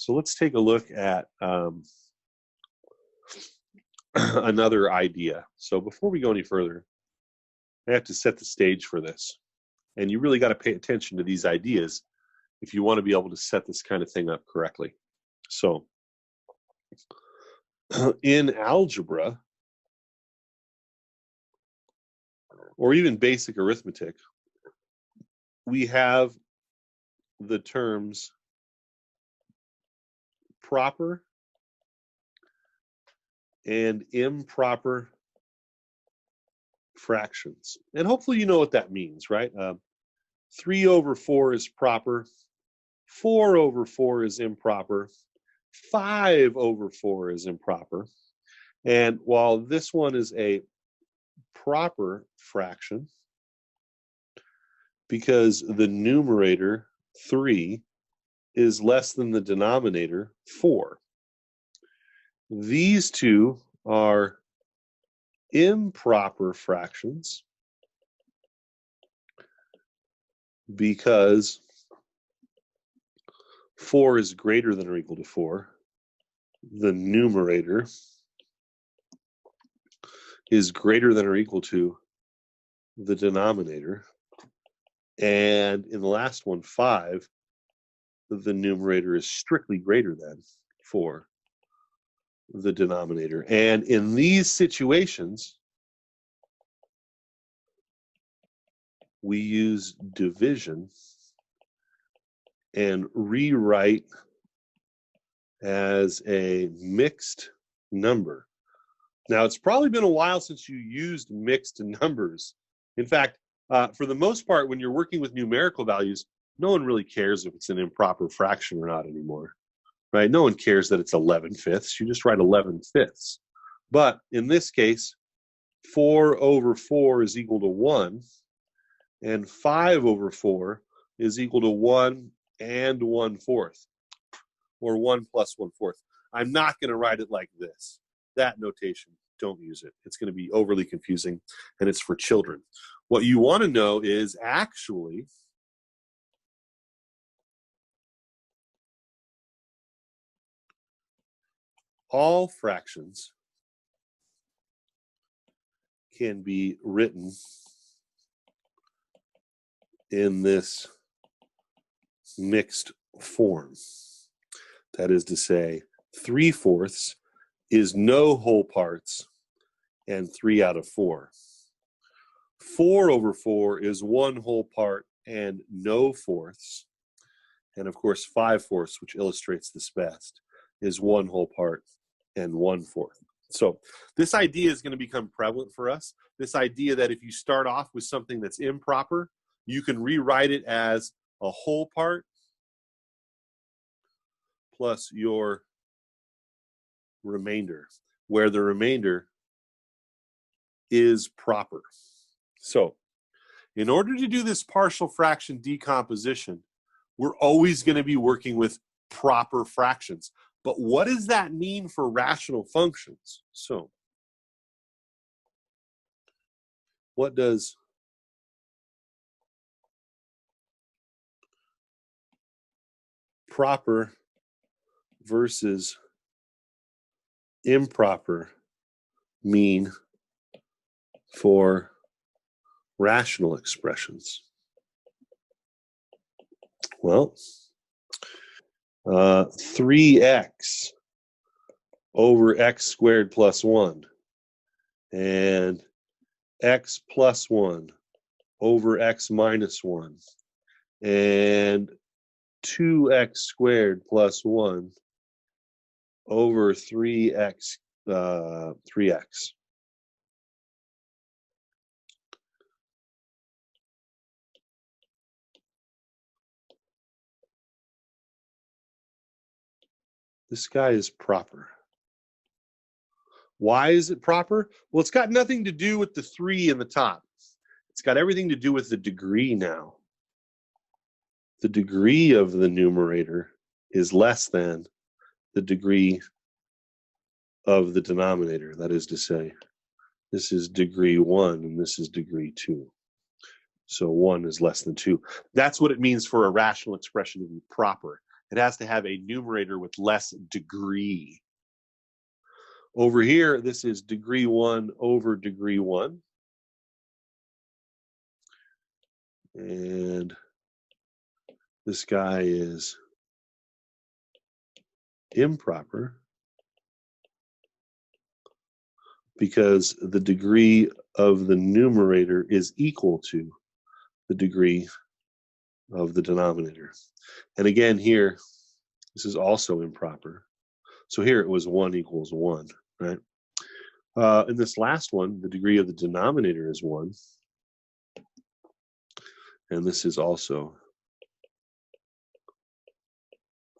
So let's take a look at another idea. So before we go any further, I have to set the stage for this. And you really got to pay attention to these ideas if you want to be able to set this kind of thing up correctly. So in algebra, or even basic arithmetic, we have the terms proper and improper fractions. And hopefully you know what that means, right? 3 over 4 is proper, 4 over 4 is improper, 5 over 4 is improper. And while this one is a proper fraction, because the numerator 3 is less than the denominator 4. These two are improper fractions because 4 is greater than or equal to 4. The numerator is greater than or equal to the denominator. And in the last one, 5, the numerator is strictly greater than 4, the denominator. And in these situations, we use division and rewrite as a mixed number. Now, it's probably been a while since you used mixed numbers. In fact, for the most part, when you're working with numerical values, no one really cares if it's an improper fraction or not anymore, right? No one cares that it's 11/5. You just write 11/5. But in this case, 4 over 4 is equal to 1, and 5 over 4 is equal to 1 and 1/4, or 1 plus 1/4. I'm not going to write it like this. That notation, don't use it. It's going to be overly confusing, and it's for children. What you want to know is actually all fractions can be written in this mixed form. That is to say, 3/4 is no whole parts and 3 out of 4. 4 over 4 is 1 whole part and no fourths. And of course, 5/4, which illustrates this best, is 1 whole part and 1/4. So this idea is going to become prevalent for us. This idea that if you start off with something that's improper, you can rewrite it as a whole part plus your remainder, where the remainder is proper. So in order to do this partial fraction decomposition, we're always going to be working with proper fractions. But what does that mean for rational functions? So what does proper versus improper mean for rational expressions? Well, 3x over x squared plus 1 and x plus 1 over x minus 1 and 2x squared plus 1 over 3x. This guy is proper. Why is it proper? Well, it's got nothing to do with the 3 in the top. It's got everything to do with the degree now. The degree of the numerator is less than the degree of the denominator. That is to say, this is degree 1 and this is degree 2. So 1 is less than 2. That's what it means for a rational expression to be proper. It has to have a numerator with less degree. Over here, this is degree 1 over degree 1. And this guy is improper because the degree of the numerator is equal to the degree of the denominator. And again here, this is also improper. So here it was 1 equals 1, right? In this last one, the degree of the denominator is 1. And this is also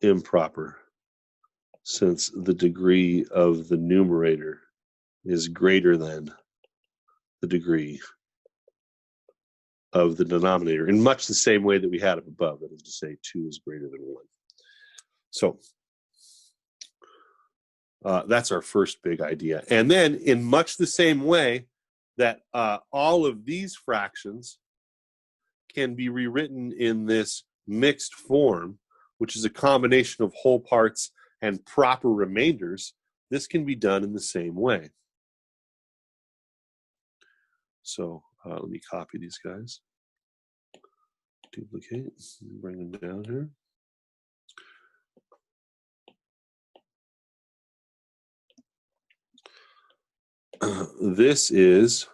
improper since the degree of the numerator is greater than the degree of the denominator in much the same way that we had up above, that is to say 2 is greater than 1. So that's our first big idea. And then in much the same way that all of these fractions can be rewritten in this mixed form, which is a combination of whole parts and proper remainders, this can be done in the same way. So let me copy these guys. Duplicate, bring them down here. This is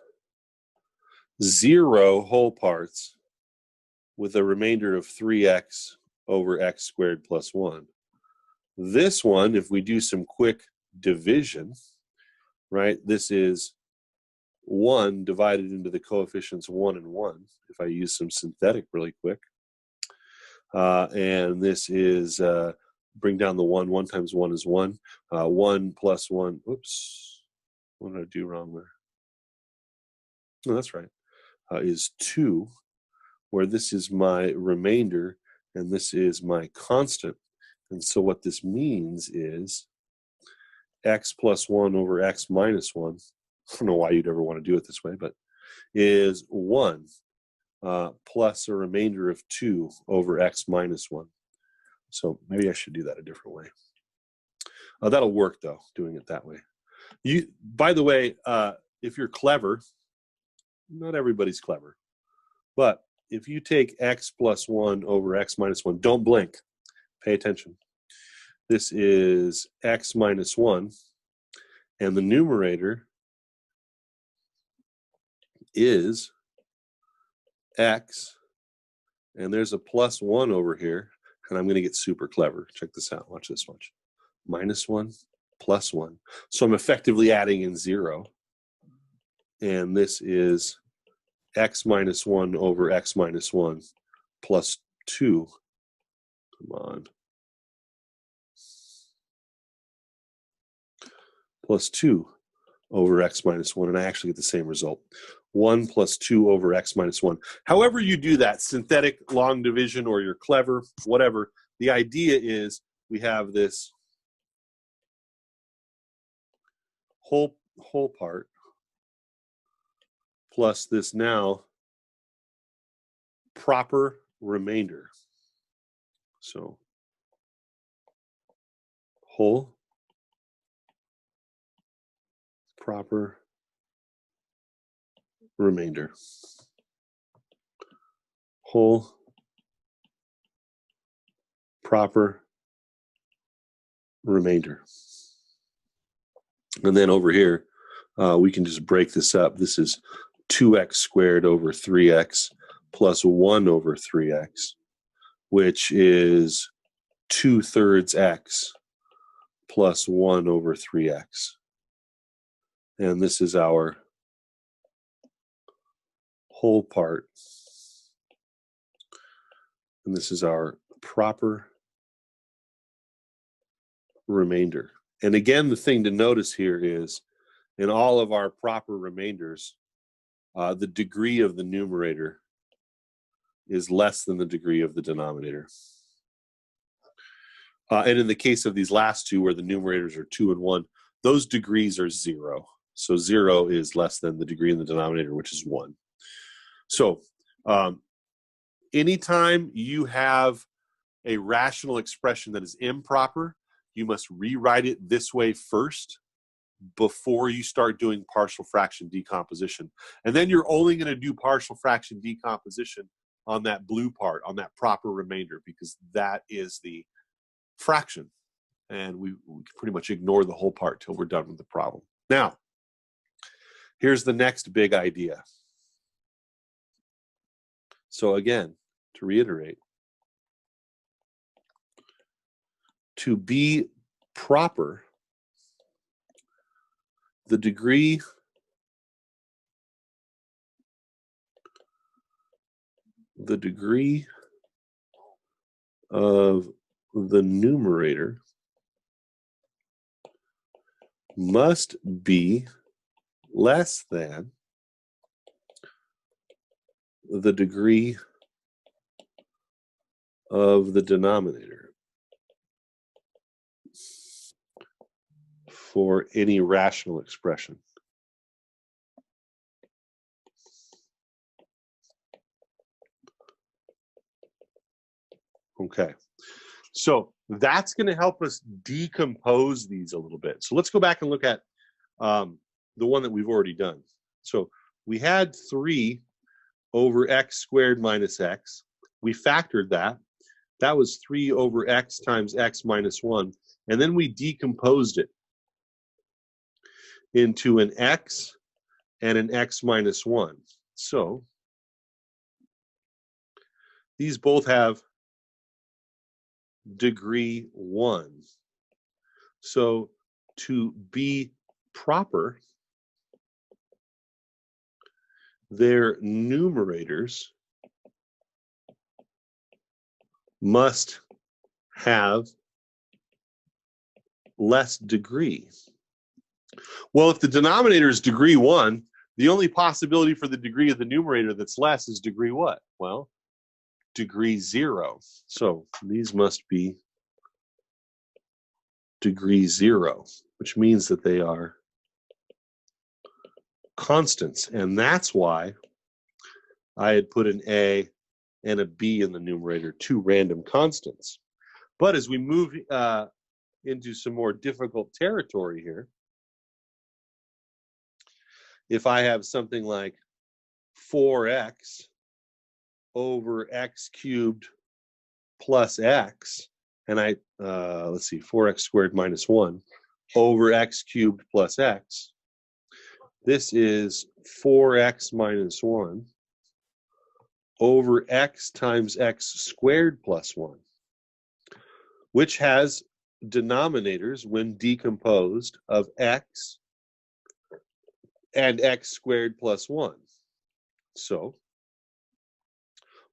0 whole parts with a remainder of 3x over x squared plus 1. This one, if we do some quick division, right, this is 1 divided into the coefficients 1 and 1, if I use some synthetic really quick. And this is, bring down the 1. 1 times 1 is 1. 1 plus 1, oops. What did I do wrong there? No, that's right. Is 2, where this is my remainder and this is my constant. And so what this means is x plus 1 over x minus 1. I don't know why you'd ever want to do it this way, but is 1 plus a remainder of 2 over x minus 1. So maybe I should do that a different way. That'll work, though, doing it that way. By the way, if you're clever, not everybody's clever, but if you take x plus 1 over x minus 1, don't blink, pay attention. This is x minus 1, and the numerator is x, and there's a plus 1 over here, and I'm going to get super clever. Check this out. Watch this. Watch. Minus 1, plus 1. So I'm effectively adding in 0. And this is x minus 1 over x minus 1 plus 2. Come on. Plus 2 over x minus 1. And I actually get the same result. 1 plus 2 over x minus 1. However you do that, synthetic, long division, or you're clever, whatever, the idea is we have this whole part plus this now proper remainder. So whole proper remainder. Whole proper remainder. And then over here, we can just break this up. This is 2x squared over 3x plus 1 over 3x, which is 2/3 x plus 1 over 3x. And this is our whole part. And this is our proper remainder. And again, the thing to notice here is in all of our proper remainders, the degree of the numerator is less than the degree of the denominator. And in the case of these last two, where the numerators are 2 and 1, those degrees are 0. So 0 is less than the degree in the denominator, which is 1. So anytime you have a rational expression that is improper, you must rewrite it this way first before you start doing partial fraction decomposition. And then you're only going to do partial fraction decomposition on that blue part, on that proper remainder, because that is the fraction. And we can pretty much ignore the whole part till we're done with the problem. Now, here's the next big idea. So again, to reiterate, to be proper, the degree of the numerator must be less than the degree of the denominator for any rational expression. Okay, so that's going to help us decompose these a little bit. So let's go back and look at the one that we've already done. So we had 3 over x squared minus x. We factored that. That was 3 over x times x minus 1. And then we decomposed it into an x and an x minus 1. So these both have degree 1. So to be proper, their numerators must have less degree. Well, if the denominator is degree 1, the only possibility for the degree of the numerator that's less is degree what? Well, degree 0. So these must be degree 0, which means that they are constants. And that's why I had put an A and a B in the numerator, 2 random constants. But as we move into some more difficult territory here, if I have something like 4x over x cubed plus x, and let's see, 4x squared minus 1 over x cubed plus x, this is 4x minus 1 over x times x squared plus 1, which has denominators, when decomposed, of x and x squared plus 1. So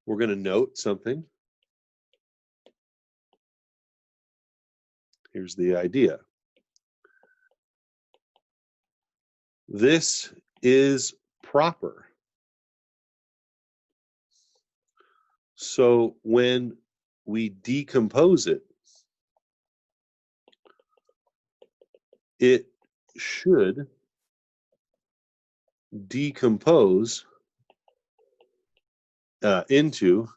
we're going to note something. Here's the idea. This is proper. So when we decompose it, it should decompose into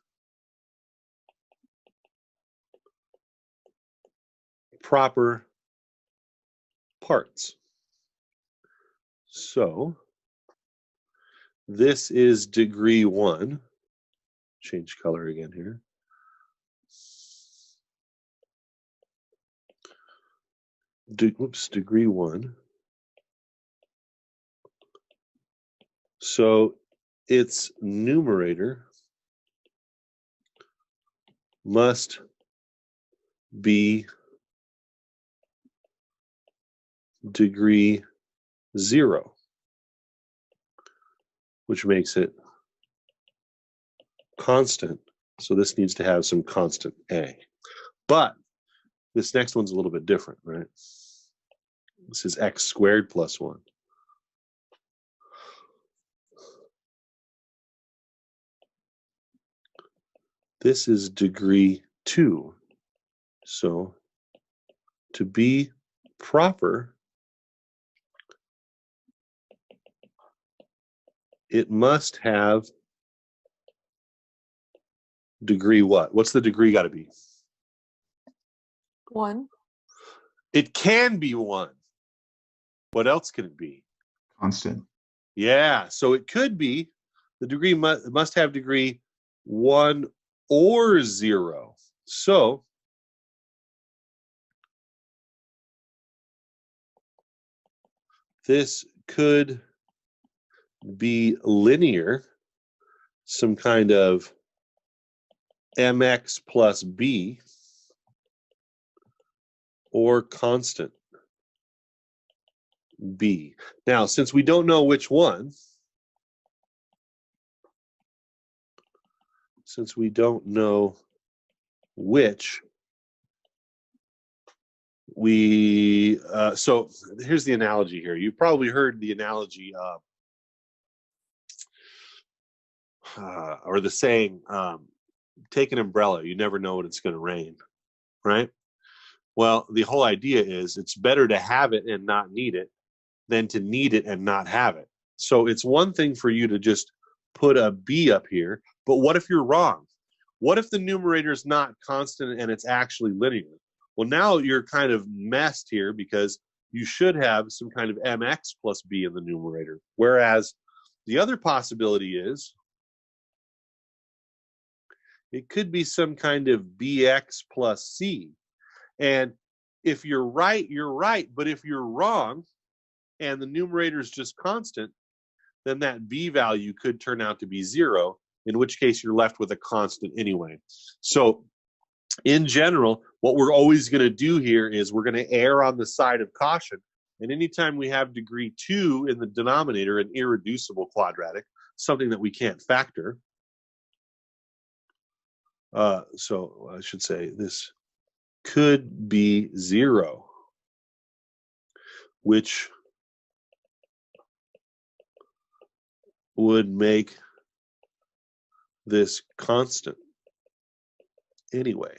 proper parts. So this is degree 1. Change color again here. Degree 1. So its numerator must be degree 0, which makes it constant. So this needs to have some constant A. But this next one's a little bit different, right? This is x squared plus 1. This is degree 2. So to be proper, it must have degree what? What's the degree got to be? 1. It can be 1. What else can it be? Constant. Yeah, so it could be the degree must have degree 1 or 0. So this could be linear, some kind of mx plus b, or constant b. Now, since we don't know which one, so here's the analogy here. You've probably heard the analogy or the saying, take an umbrella, you never know when it's going to rain, right? Well, the whole idea is it's better to have it and not need it than to need it and not have it. So it's one thing for you to just put a b up here, but what if you're wrong? What if the numerator is not constant and it's actually linear? Well, now you're kind of messed here because you should have some kind of mx plus b in the numerator. Whereas the other possibility is it could be some kind of bx plus c. And if you're right, you're right. But if you're wrong and the numerator is just constant, then that b value could turn out to be 0, in which case you're left with a constant anyway. So in general, what we're always going to do here is we're going to err on the side of caution. And anytime we have degree 2 in the denominator, an irreducible quadratic, something that we can't factor, so I should say this could be 0, which would make this constant anyway.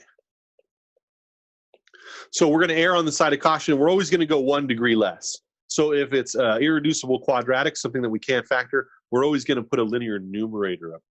So we're going to err on the side of caution. We're always going to go 1 degree less. So if it's irreducible quadratic, something that we can't factor, we're always going to put a linear numerator up